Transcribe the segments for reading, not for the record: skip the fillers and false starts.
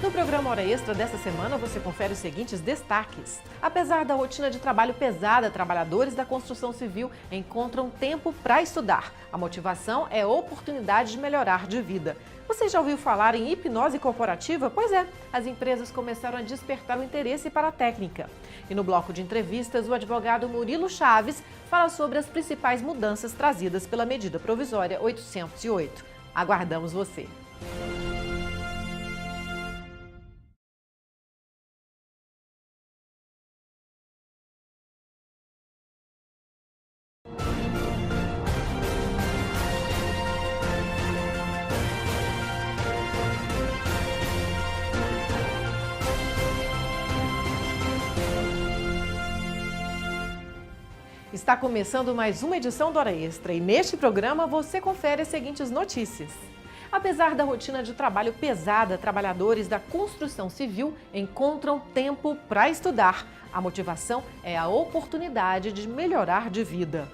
No programa Hora Extra desta semana, você confere os seguintes destaques. Apesar da rotina de trabalho pesada, trabalhadores da construção civil encontram tempo para estudar. A motivação é oportunidade de melhorar de vida. Você já ouviu falar em hipnose corporativa? Pois é, as empresas começaram a despertar o interesse para a técnica. E no bloco de entrevistas, o advogado Murilo Chaves fala sobre as principais mudanças trazidas pela medida provisória 808. Aguardamos você! Está começando mais uma edição do Hora Extra e neste programa você confere as seguintes notícias. Apesar da rotina de trabalho pesada, trabalhadores da construção civil encontram tempo para estudar. A motivação é a oportunidade de melhorar de vida.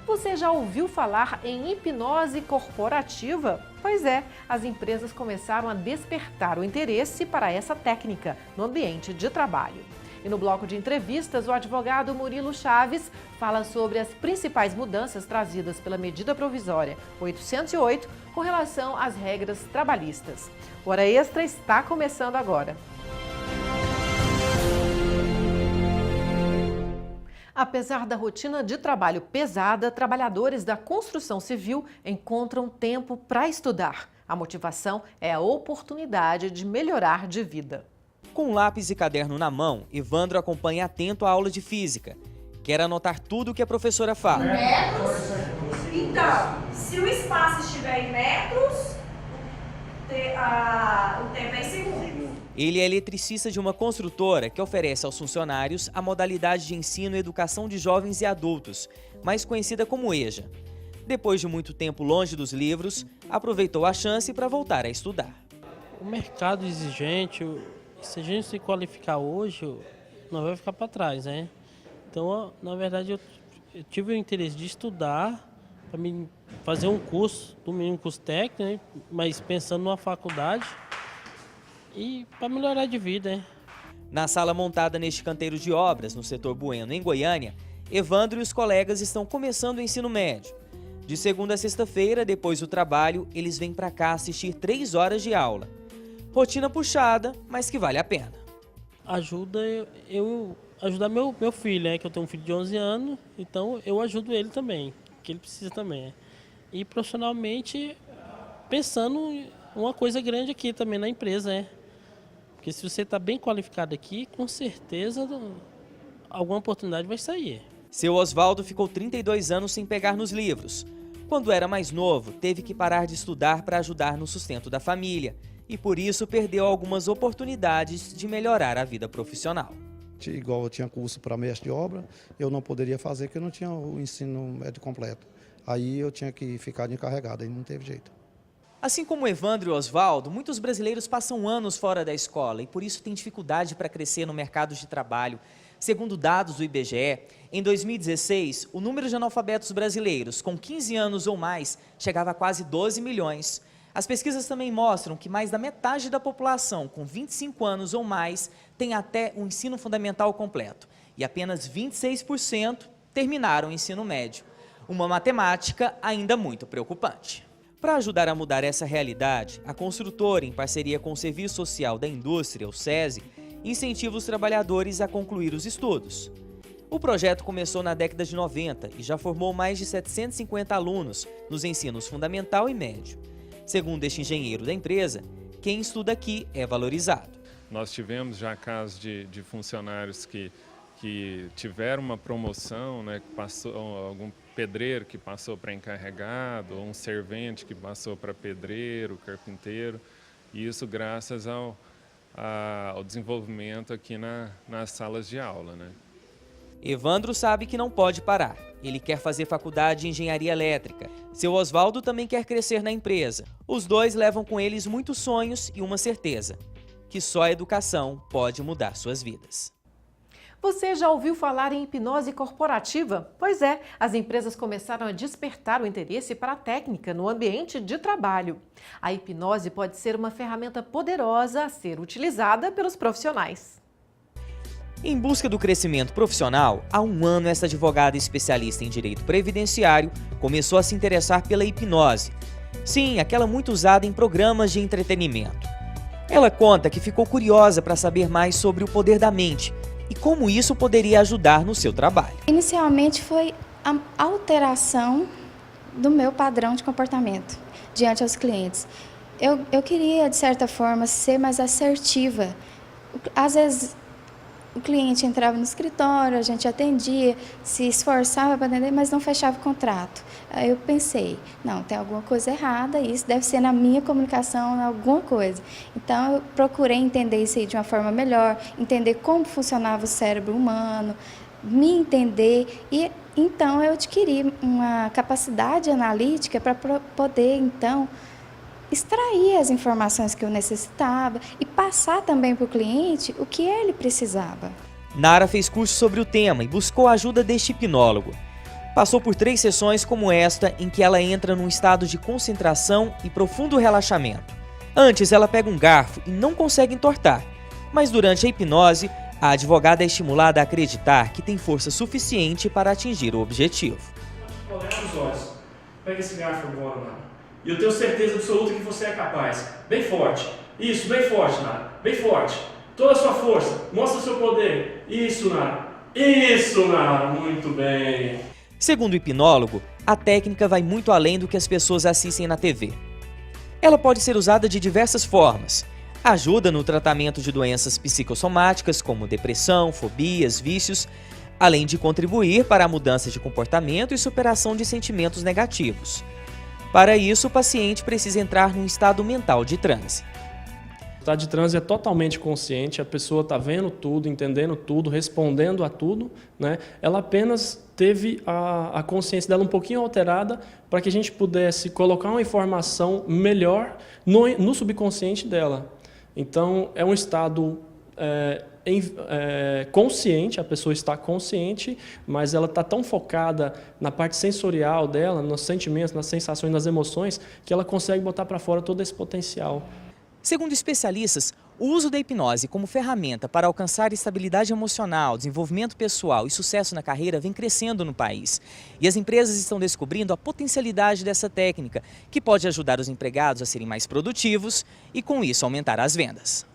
Você já ouviu falar em hipnose corporativa? Pois é, as empresas começaram a despertar o interesse para essa técnica no ambiente de trabalho. E no bloco de entrevistas, o advogado Murilo Chaves fala sobre as principais mudanças trazidas pela medida provisória 808 com relação às regras trabalhistas. O Hora Extra está começando agora. Apesar da rotina de trabalho pesada, trabalhadores da construção civil encontram tempo para estudar. A motivação é a oportunidade de melhorar de vida. Com lápis e caderno na mão, Evandro acompanha atento a aula de física. Quer anotar tudo o que a professora fala. Metros? Então, se o espaço estiver em metros, o tempo é em segundos. Ele é eletricista de uma construtora que oferece aos funcionários a modalidade de ensino e educação de jovens e adultos, mais conhecida como EJA. Depois de muito tempo longe dos livros, aproveitou a chance para voltar a estudar. O mercado exigente, se a gente se qualificar hoje, não vai ficar para trás, né? Então, na verdade, eu tive o interesse de estudar, para fazer um curso, no mínimo curso técnico, né? Mas pensando numa faculdade e para melhorar de vida, né? Na sala montada neste canteiro de obras, no setor Bueno, em Goiânia, Evandro e os colegas estão começando o ensino médio. De segunda a sexta-feira, depois do trabalho, eles vêm para cá assistir 3 horas de aula. Rotina puxada, mas que vale a pena. Ajuda eu ajudar meu filho, né? Que eu tenho um filho de 11 anos, então eu ajudo ele também, que ele precisa também. E profissionalmente, pensando em uma coisa grande aqui também na empresa, né? Porque se você está bem qualificado aqui, com certeza alguma oportunidade vai sair. Seu Oswaldo ficou 32 anos sem pegar nos livros. Quando era mais novo, teve que parar de estudar para ajudar no sustento da família. E por isso perdeu algumas oportunidades de melhorar a vida profissional. Igual eu tinha curso para mestre de obra, eu não poderia fazer porque eu não tinha o ensino médio completo. Aí eu tinha que ficar de encarregado, aí não teve jeito. Assim como Evandro e Oswaldo, muitos brasileiros passam anos fora da escola e por isso têm dificuldade para crescer no mercado de trabalho. Segundo dados do IBGE, em 2016, o número de analfabetos brasileiros com 15 anos ou mais chegava a quase 12 milhões. As pesquisas também mostram que mais da metade da população com 25 anos ou mais tem até o ensino fundamental completo e apenas 26% terminaram o ensino médio. Uma matemática ainda muito preocupante. Para ajudar a mudar essa realidade, a construtora, em parceria com o Serviço Social da Indústria, o SESI, incentiva os trabalhadores a concluir os estudos. O projeto começou na década de 90 e já formou mais de 750 alunos nos ensinos fundamental e médio. Segundo este engenheiro da empresa, quem estuda aqui é valorizado. Nós tivemos já casos de funcionários que tiveram uma promoção, né, que passou, algum pedreiro que passou para encarregado, ou um servente que passou para pedreiro, carpinteiro, e isso graças ao desenvolvimento aqui nas salas de aula, né? Evandro sabe que não pode parar. Ele quer fazer faculdade de engenharia elétrica. Seu Oswaldo também quer crescer na empresa. Os dois levam com eles muitos sonhos e uma certeza: que só a educação pode mudar suas vidas. Você já ouviu falar em hipnose corporativa? Pois é, as empresas começaram a despertar o interesse para a técnica no ambiente de trabalho. A hipnose pode ser uma ferramenta poderosa a ser utilizada pelos profissionais. Em busca do crescimento profissional, há um ano essa advogada especialista em direito previdenciário começou a se interessar pela hipnose. Sim, aquela muito usada em programas de entretenimento. Ela conta que ficou curiosa para saber mais sobre o poder da mente e como isso poderia ajudar no seu trabalho. Inicialmente foi a alteração do meu padrão de comportamento diante aos clientes. Eu queria, de certa forma, ser mais assertiva. Às vezes, o cliente entrava no escritório, a gente atendia, se esforçava para atender, mas não fechava o contrato. Aí eu pensei, não, tem alguma coisa errada, isso deve ser na minha comunicação, alguma coisa. Então eu procurei entender isso aí de uma forma melhor, entender como funcionava o cérebro humano, me entender, e então eu adquiri uma capacidade analítica para poder, então, extrair as informações que eu necessitava e passar também para o cliente o que ele precisava. Nara fez curso sobre o tema e buscou a ajuda deste hipnólogo. Passou por 3 sessões como esta, em que ela entra num estado de concentração e profundo relaxamento. Antes, ela pega um garfo e não consegue entortar, mas durante a hipnose, a advogada é estimulada a acreditar que tem força suficiente para atingir o objetivo. Olha nos olhos. Pega esse garfo agora, Nara. E eu tenho certeza absoluta que você é capaz. Bem forte. Isso, bem forte, Nara. Bem forte. Toda a sua força. Mostra o seu poder. Isso, Nara. Isso, Nara. Muito bem. Segundo o hipnólogo, a técnica vai muito além do que as pessoas assistem na TV. Ela pode ser usada de diversas formas. Ajuda no tratamento de doenças psicossomáticas como depressão, fobias, vícios, além de contribuir para a mudança de comportamento e superação de sentimentos negativos. Para isso, o paciente precisa entrar num estado mental de transe. O estado de transe é totalmente consciente, a pessoa está vendo tudo, entendendo tudo, respondendo a tudo, né? Ela apenas teve a consciência dela um pouquinho alterada para que a gente pudesse colocar uma informação melhor no subconsciente dela. Então, é um estado consciente, a pessoa está consciente, mas ela está tão focada na parte sensorial dela, nos sentimentos, nas sensações, nas emoções, que ela consegue botar para fora todo esse potencial. Segundo especialistas, o uso da hipnose como ferramenta para alcançar estabilidade emocional, desenvolvimento pessoal e sucesso na carreira vem crescendo no país. E as empresas estão descobrindo a potencialidade dessa técnica, que pode ajudar os empregados a serem mais produtivos e, com isso, aumentar as vendas.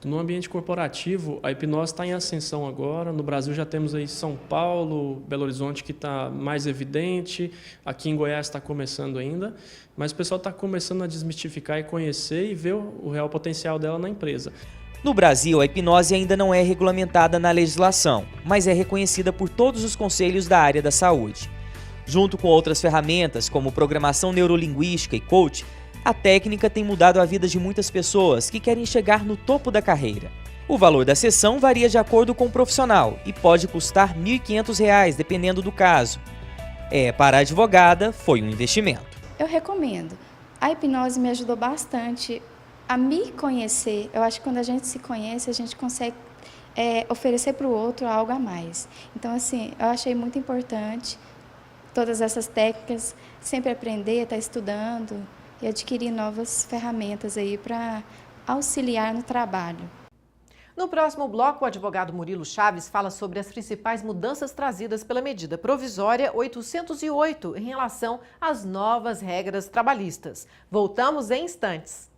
No ambiente corporativo, a hipnose está em ascensão agora. No Brasil já temos aí São Paulo, Belo Horizonte que está mais evidente, aqui em Goiás está começando ainda, mas o pessoal está começando a desmistificar e conhecer e ver o real potencial dela na empresa. No Brasil, a hipnose ainda não é regulamentada na legislação, mas é reconhecida por todos os conselhos da área da saúde. Junto com outras ferramentas, como programação neurolinguística e coach, a técnica tem mudado a vida de muitas pessoas que querem chegar no topo da carreira. O valor da sessão varia de acordo com o profissional e pode custar R$ 1.500, dependendo do caso. Para a advogada, foi um investimento. Eu recomendo. A hipnose me ajudou bastante a me conhecer. Eu acho que quando a gente se conhece, a gente consegue oferecer para o outro algo a mais. Então, assim, eu achei muito importante todas essas técnicas, sempre aprender, estar estudando e adquirir novas ferramentas aí para auxiliar no trabalho. No próximo bloco, o advogado Murilo Chaves fala sobre as principais mudanças trazidas pela medida provisória 808 em relação às novas regras trabalhistas. Voltamos em instantes.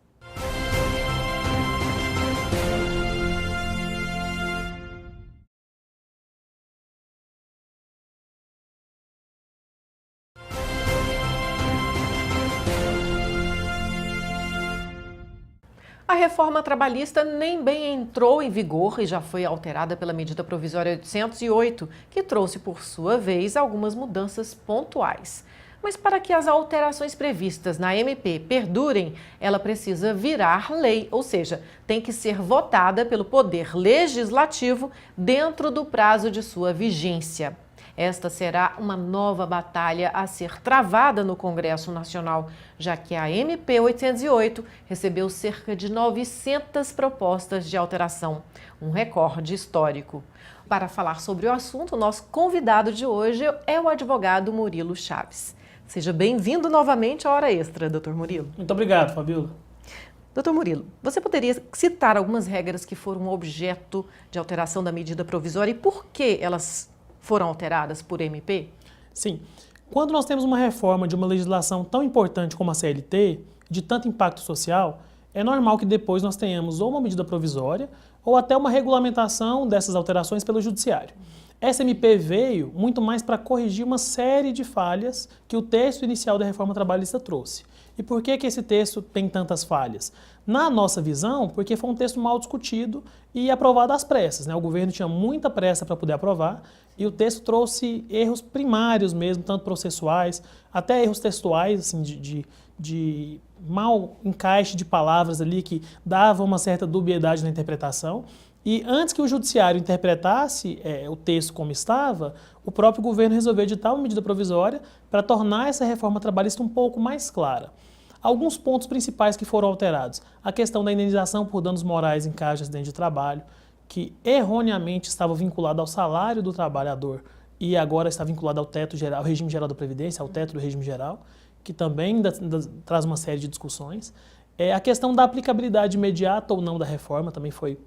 A reforma trabalhista nem bem entrou em vigor e já foi alterada pela medida provisória 808, que trouxe, por sua vez, algumas mudanças pontuais. Mas para que as alterações previstas na MP perdurem, ela precisa virar lei, ou seja, tem que ser votada pelo Poder Legislativo dentro do prazo de sua vigência. Esta será uma nova batalha a ser travada no Congresso Nacional, já que a MP 808 recebeu cerca de 900 propostas de alteração, um recorde histórico. Para falar sobre o assunto, o nosso convidado de hoje é o advogado Murilo Chaves. Seja bem-vindo novamente à Hora Extra, Dr. Murilo. Muito obrigado, Fabiola. Dr. Murilo, você poderia citar algumas regras que foram objeto de alteração da medida provisória e por que elas foram alteradas por MP? Sim. Quando nós temos uma reforma de uma legislação tão importante como a CLT, de tanto impacto social, é normal que depois nós tenhamos ou uma medida provisória ou até uma regulamentação dessas alterações pelo Judiciário. Essa MP veio muito mais para corrigir uma série de falhas que o texto inicial da reforma trabalhista trouxe. E por que esse texto tem tantas falhas? Na nossa visão, porque foi um texto mal discutido e aprovado às pressas, né? O governo tinha muita pressa para poder aprovar e o texto trouxe erros primários mesmo, tanto processuais, até erros textuais, assim, de mau encaixe de palavras ali que davam uma certa dubiedade na interpretação. E antes que o judiciário interpretasse o texto como estava, o próprio governo resolveu editar uma medida provisória para tornar essa reforma trabalhista um pouco mais clara. Alguns pontos principais que foram alterados. A questão da indenização por danos morais em caso de acidente de trabalho, que erroneamente estava vinculado ao salário do trabalhador e agora está vinculado ao teto geral, ao regime geral da Previdência, ao teto do regime geral, que também ainda traz uma série de discussões. A questão da aplicabilidade imediata ou não da reforma também foi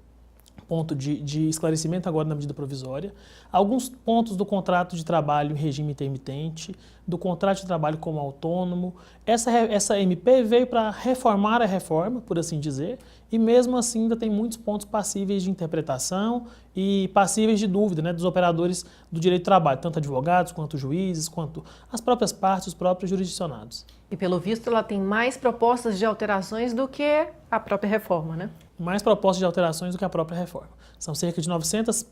ponto de esclarecimento agora na medida provisória. Alguns pontos do contrato de trabalho em regime intermitente, do contrato de trabalho como autônomo. Essa MP veio para reformar a reforma, por assim dizer, e mesmo assim ainda tem muitos pontos passíveis de interpretação e passíveis de dúvida, né, dos operadores do direito do trabalho, tanto advogados, quanto juízes, quanto as próprias partes, os próprios jurisdicionados. E pelo visto ela tem mais propostas de alterações do que a própria reforma, né? Mais propostas de alterações do que a própria reforma. São cerca de 900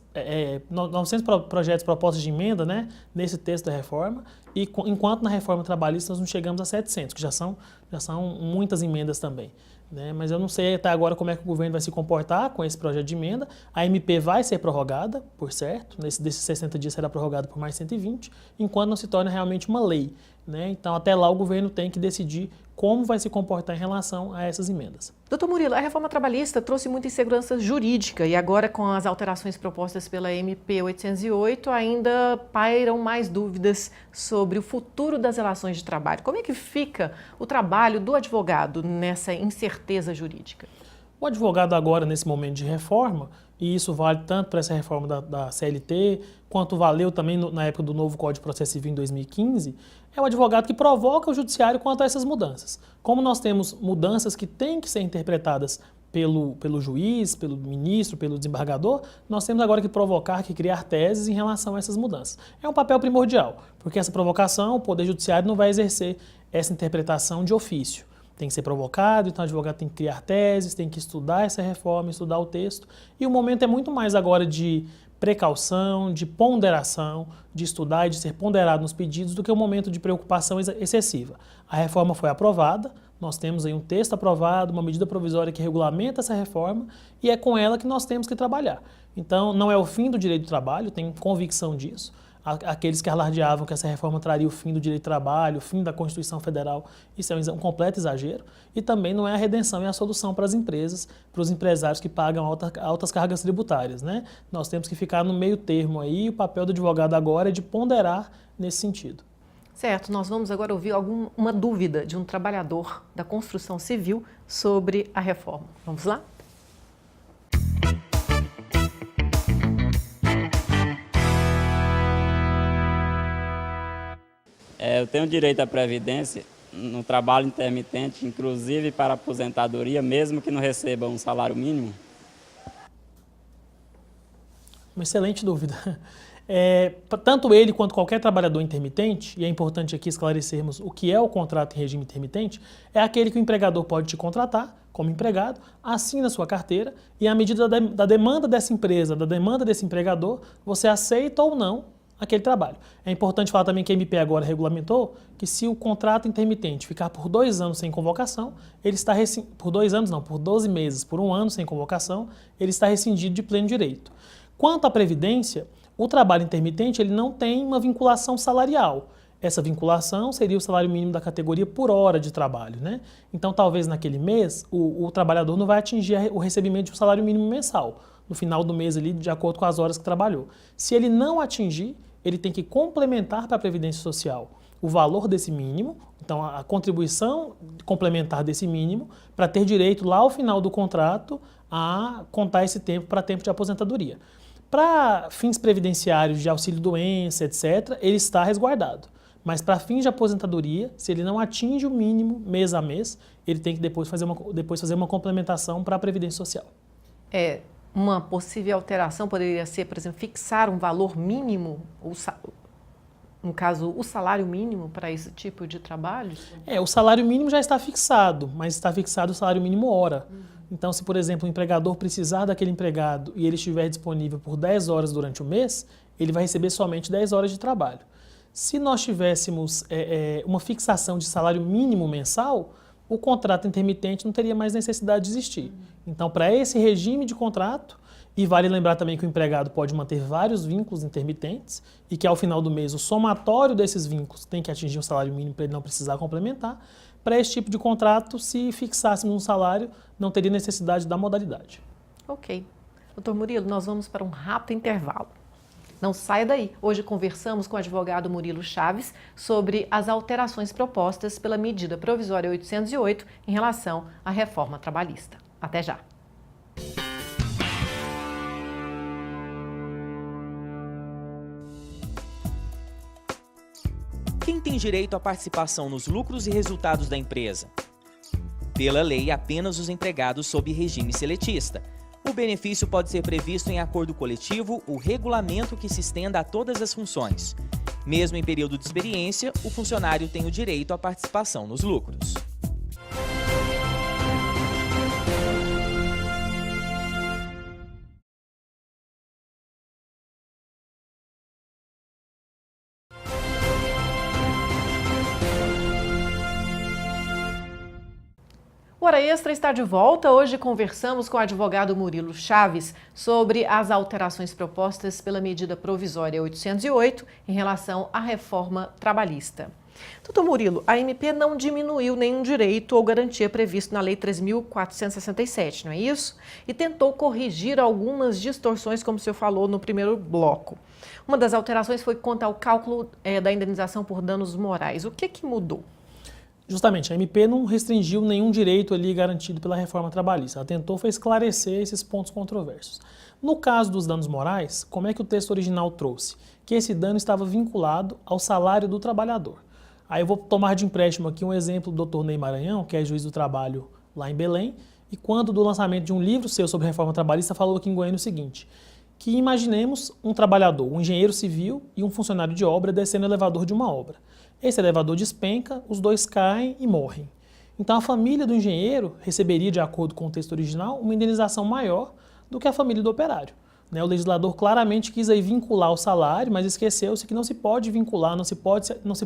projetos, propostas de emenda, né, nesse texto da reforma, e enquanto na reforma trabalhista nós não chegamos a 700, que já são muitas emendas também. Né? Mas eu não sei até agora como é que o governo vai se comportar com esse projeto de emenda. A MP vai ser prorrogada, por certo, desses 60 dias será prorrogada por mais 120, enquanto não se torna realmente uma lei. Né? Então, até lá o governo tem que decidir como vai se comportar em relação a essas emendas. Doutor Murilo, a reforma trabalhista trouxe muita insegurança jurídica e agora com as alterações propostas pela MP 808 ainda pairam mais dúvidas sobre o futuro das relações de trabalho. Como é que fica o trabalho do advogado nessa incerteza jurídica? O advogado agora, nesse momento de reforma, e isso vale tanto para essa reforma da CLT, quanto valeu também na época do novo Código de Processo Civil em 2015, é o advogado que provoca o judiciário quanto a essas mudanças. Como nós temos mudanças que têm que ser interpretadas pelo juiz, pelo ministro, pelo desembargador, nós temos agora que provocar, que criar teses em relação a essas mudanças. É um papel primordial, porque essa provocação, o Poder Judiciário não vai exercer essa interpretação de ofício. Tem que ser provocado, então o advogado tem que criar teses, tem que estudar essa reforma, estudar o texto. E o momento é muito mais agora de precaução, de ponderação, de estudar e de ser ponderado nos pedidos do que um momento de preocupação excessiva. A reforma foi aprovada, nós temos aí um texto aprovado, uma medida provisória que regulamenta essa reforma e é com ela que nós temos que trabalhar. Então, não é o fim do direito do trabalho, tenho convicção disso. Aqueles que alardeavam que essa reforma traria o fim do direito do trabalho, o fim da Constituição Federal, isso é um completo exagero. E também não é a redenção e a solução para as empresas, para os empresários que pagam altas cargas tributárias. Né? Nós temos que ficar no meio termo aí, o papel do advogado agora é de ponderar nesse sentido. Certo, nós vamos agora ouvir uma dúvida de um trabalhador da construção civil sobre a reforma. Vamos lá? Eu tenho direito à previdência no trabalho intermitente, inclusive para aposentadoria, mesmo que não receba um salário mínimo? Uma excelente dúvida. Tanto ele quanto qualquer trabalhador intermitente, e é importante aqui esclarecermos o que é o contrato em regime intermitente, é aquele que o empregador pode te contratar como empregado, assina sua carteira e à medida da demanda dessa empresa, da demanda desse empregador, você aceita ou não aquele trabalho. É importante falar também que a MP agora regulamentou que se o contrato intermitente ficar por 2 anos sem convocação, ele está por 2 anos não, por 12 meses, por 1 ano sem convocação, ele está rescindido de pleno direito. Quanto à previdência, o trabalho intermitente ele não tem uma vinculação salarial. Essa vinculação seria o salário mínimo da categoria por hora de trabalho, né? Então, talvez naquele mês, o trabalhador não vai atingir o recebimento de um salário mínimo mensal. no final do mês ali, de acordo com as horas que trabalhou. Se ele não atingir, ele tem que complementar para a Previdência Social o valor desse mínimo, então a contribuição complementar desse mínimo, para ter direito lá ao final do contrato a contar esse tempo para tempo de aposentadoria. Para fins previdenciários de auxílio-doença, etc., ele está resguardado. Mas para fins de aposentadoria, se ele não atinge o mínimo mês a mês, ele tem que depois fazer uma complementação para a Previdência Social. Uma possível alteração poderia ser, por exemplo, fixar um valor mínimo, no caso, o salário mínimo para esse tipo de trabalho? O salário mínimo já está fixado, mas está fixado o salário mínimo hora. Então, se, por exemplo, o empregador precisar daquele empregado e ele estiver disponível por 10 horas durante o mês, ele vai receber somente 10 horas de trabalho. Se nós tivéssemos uma fixação de salário mínimo mensal, o contrato intermitente não teria mais necessidade de existir. Então, para esse regime de contrato, e vale lembrar também que o empregado pode manter vários vínculos intermitentes e que ao final do mês o somatório desses vínculos tem que atingir um salário mínimo para ele não precisar complementar. Para esse tipo de contrato, se fixássemos um salário, não teria necessidade da modalidade. Ok. Doutor Murilo, nós vamos para um rápido intervalo. Não saia daí. Hoje conversamos com o advogado Murilo Chaves sobre as alterações propostas pela medida provisória 808 em relação à reforma trabalhista. Até já. Quem tem direito à participação nos lucros e resultados da empresa? Pela lei, apenas os empregados sob regime seletista. O benefício pode ser previsto em acordo coletivo ou regulamento que se estenda a todas as funções. Mesmo em período de experiência, o funcionário tem o direito à participação nos lucros. O Hora Extra está de volta. Hoje conversamos com o advogado Murilo Chaves sobre as alterações propostas pela medida provisória 808 em relação à reforma trabalhista. Doutor Murilo, a MP não diminuiu nenhum direito ou garantia previsto na Lei 3.467, não é isso? E tentou corrigir algumas distorções, como o senhor falou no primeiro bloco. Uma das alterações foi quanto ao cálculo da indenização por danos morais. O que mudou? Justamente, a MP não restringiu nenhum direito ali garantido pela reforma trabalhista. Ela tentou foi esclarecer esses pontos controversos. No caso dos danos morais, como é que o texto original trouxe? Que esse dano estava vinculado ao salário do trabalhador. Aí eu vou tomar de empréstimo aqui um exemplo do Dr. Ney Maranhão, que é juiz do trabalho lá em Belém, e quando do lançamento de um livro seu sobre reforma trabalhista, falou aqui em Goiânia o seguinte, que imaginemos um trabalhador, um engenheiro civil e um funcionário de obra descendo o elevador de uma obra. Esse elevador despenca, os dois caem e morrem. Então a família do engenheiro receberia, de acordo com o texto original, uma indenização maior do que a família do operário. O legislador claramente quis aí vincular o salário, mas esqueceu-se que não se pode vincular, não se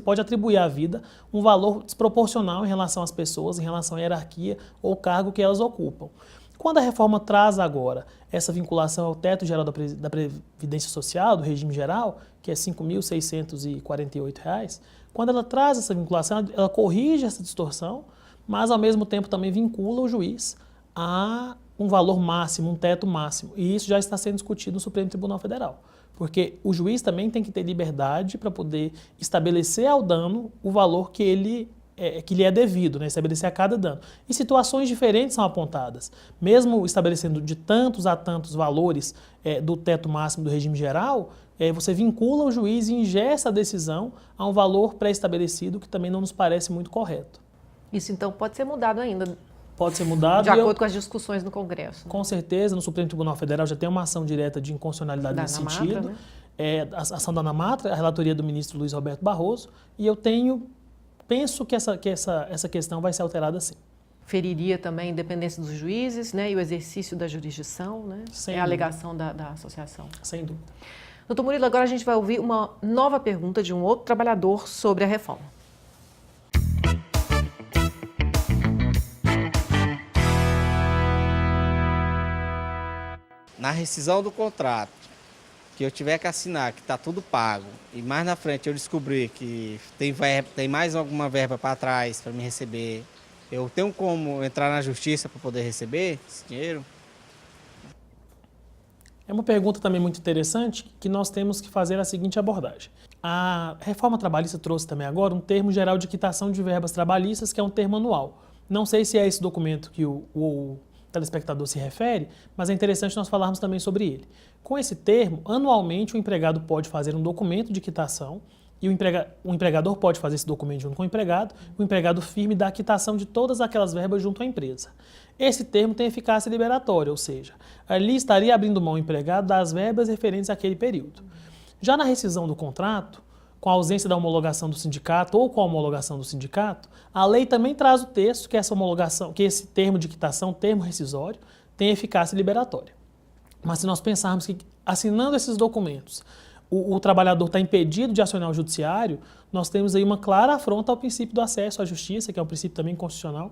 pode atribuir à vida um valor desproporcional em relação às pessoas, em relação à hierarquia ou cargo que elas ocupam. Quando a reforma traz agora essa vinculação ao teto geral da Previdência Social, do regime geral, que é R$ 5.648, quando ela traz essa vinculação, ela corrige essa distorção, mas ao mesmo tempo também vincula o juiz a um valor máximo, um teto máximo. E isso já está sendo discutido no Supremo Tribunal Federal. Porque o juiz também tem que ter liberdade para poder estabelecer ao dano o valor que lhe é devido, estabelecer a cada dano. E situações diferentes são apontadas. Mesmo estabelecendo de tantos a tantos valores do teto máximo do regime geral, você vincula o juiz e ingessa a decisão a um valor pré-estabelecido que também não nos parece muito correto. Isso então pode ser mudado ainda? Pode ser mudado. De acordo com as discussões no Congresso. Com certeza, no Supremo Tribunal Federal já tem uma ação direta de inconstitucionalidade nesse sentido. Né? A ação da ANAMATRA, a relatoria do ministro Luiz Roberto Barroso, e eu penso que essa questão vai ser alterada sim. Feriria também a independência dos juízes, e o exercício da jurisdição, a alegação da associação. Sem dúvida. Doutor Murilo, agora a gente vai ouvir uma nova pergunta de um outro trabalhador sobre a reforma. Na rescisão do contrato, que eu tiver que assinar, que está tudo pago, e mais na frente eu descobrir que tem mais alguma verba para trás para me receber, eu tenho como entrar na justiça para poder receber esse dinheiro? É uma pergunta também muito interessante que nós temos que fazer a seguinte abordagem. A reforma trabalhista trouxe também agora um termo geral de quitação de verbas trabalhistas, que é um termo anual. Não sei se é esse documento que o telespectador se refere, mas é interessante nós falarmos também sobre ele. Com esse termo, anualmente o empregado pode fazer um documento de quitação e o empregador pode fazer esse documento junto com o empregado firme dá a quitação de todas aquelas verbas junto à empresa. Esse termo tem eficácia liberatória, ou seja, ali estaria abrindo mão o empregado das verbas referentes àquele período. Já na rescisão do contrato, com a ausência da homologação do sindicato ou com a homologação do sindicato, a lei também traz o texto que essa homologação, que esse termo de quitação, termo rescisório, tem eficácia liberatória. Mas se nós pensarmos que assinando esses documentos, o trabalhador está impedido de acionar o judiciário, nós temos aí uma clara afronta ao princípio do acesso à justiça, que é um princípio também constitucional,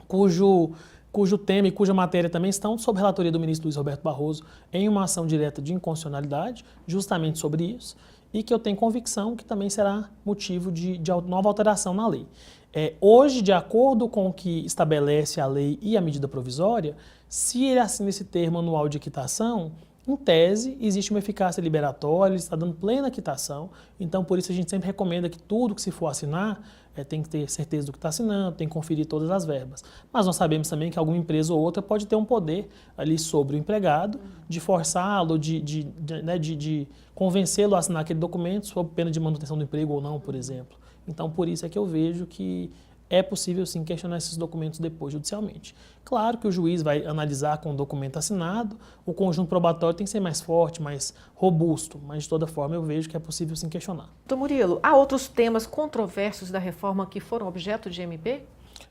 cujo tema e cuja matéria também estão sob relatoria do ministro Luiz Roberto Barroso em uma ação direta de inconstitucionalidade, justamente sobre isso, e que eu tenho convicção que também será motivo de nova alteração na lei. Hoje, de acordo com o que estabelece a lei e a medida provisória, se ele assina esse termo anual de quitação, em tese, existe uma eficácia liberatória, ele está dando plena quitação, então por isso a gente sempre recomenda que tudo que se for assinar tem que ter certeza do que está assinando, tem que conferir todas as verbas. Mas nós sabemos também que alguma empresa ou outra pode ter um poder ali sobre o empregado de forçá-lo, de convencê-lo a assinar aquele documento sob pena de manutenção do emprego ou não, por exemplo. Então por isso é que eu vejo que é possível sim questionar esses documentos depois judicialmente. Claro que o juiz vai analisar com o documento assinado, o conjunto probatório tem que ser mais forte, mais robusto, mas de toda forma eu vejo que é possível sim questionar. Doutor Murilo, há outros temas controversos da reforma que foram objeto de MP?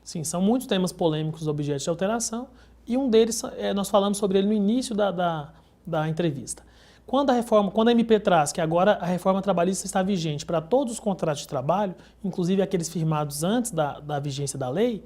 Sim, são muitos temas polêmicos objetos de alteração e um deles, nós falamos sobre ele no início da entrevista. Quando a MP traz que agora a reforma trabalhista está vigente para todos os contratos de trabalho, inclusive aqueles firmados antes da vigência da lei,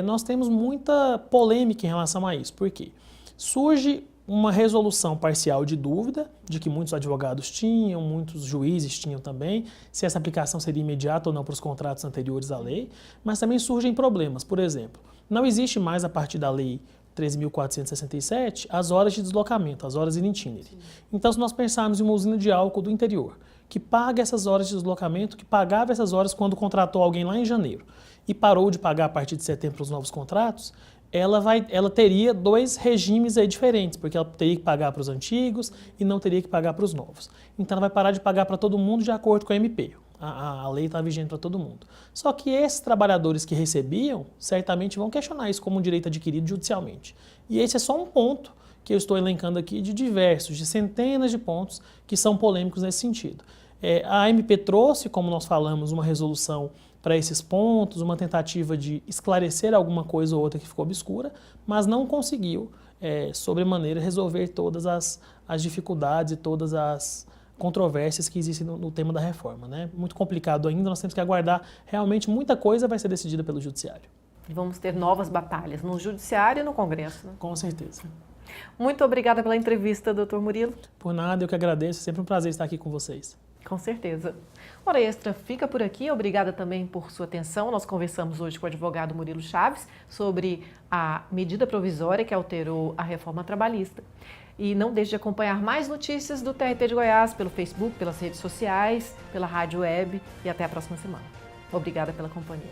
nós temos muita polêmica em relação a isso. Por quê? Surge uma resolução parcial de dúvida, de que muitos advogados tinham, muitos juízes tinham também, se essa aplicação seria imediata ou não para os contratos anteriores à lei, mas também surgem problemas. Por exemplo, não existe mais a partir da lei 13.467, as horas de deslocamento, as horas in itinere. Então, se nós pensarmos em uma usina de álcool do interior, que paga essas horas de deslocamento, que pagava essas horas quando contratou alguém lá em janeiro e parou de pagar a partir de setembro para os novos contratos, ela teria dois regimes aí diferentes, porque ela teria que pagar para os antigos e não teria que pagar para os novos. Então, ela vai parar de pagar para todo mundo de acordo com a MP. A lei está vigente para todo mundo. Só que esses trabalhadores que recebiam, certamente vão questionar isso como um direito adquirido judicialmente. E esse é só um ponto que eu estou elencando aqui de diversos, de centenas de pontos que são polêmicos nesse sentido. A MP trouxe, como nós falamos, uma resolução para esses pontos, uma tentativa de esclarecer alguma coisa ou outra que ficou obscura, mas não conseguiu, sobremaneira, resolver todas as dificuldades e todas as controvérsias que existem no tema da reforma, né? Muito complicado ainda, nós temos que aguardar, realmente muita coisa vai ser decidida pelo Judiciário. E vamos ter novas batalhas no Judiciário e no Congresso, né? Com certeza. Muito obrigada pela entrevista, doutor Murilo. Por nada, eu que agradeço, é sempre um prazer estar aqui com vocês. Com certeza. Hora Extra fica por aqui, obrigada também por sua atenção. Nós conversamos hoje com o advogado Murilo Chaves sobre a medida provisória que alterou a reforma trabalhista. E não deixe de acompanhar mais notícias do TRT de Goiás pelo Facebook, pelas redes sociais, pela rádio web e até a próxima semana. Obrigada pela companhia.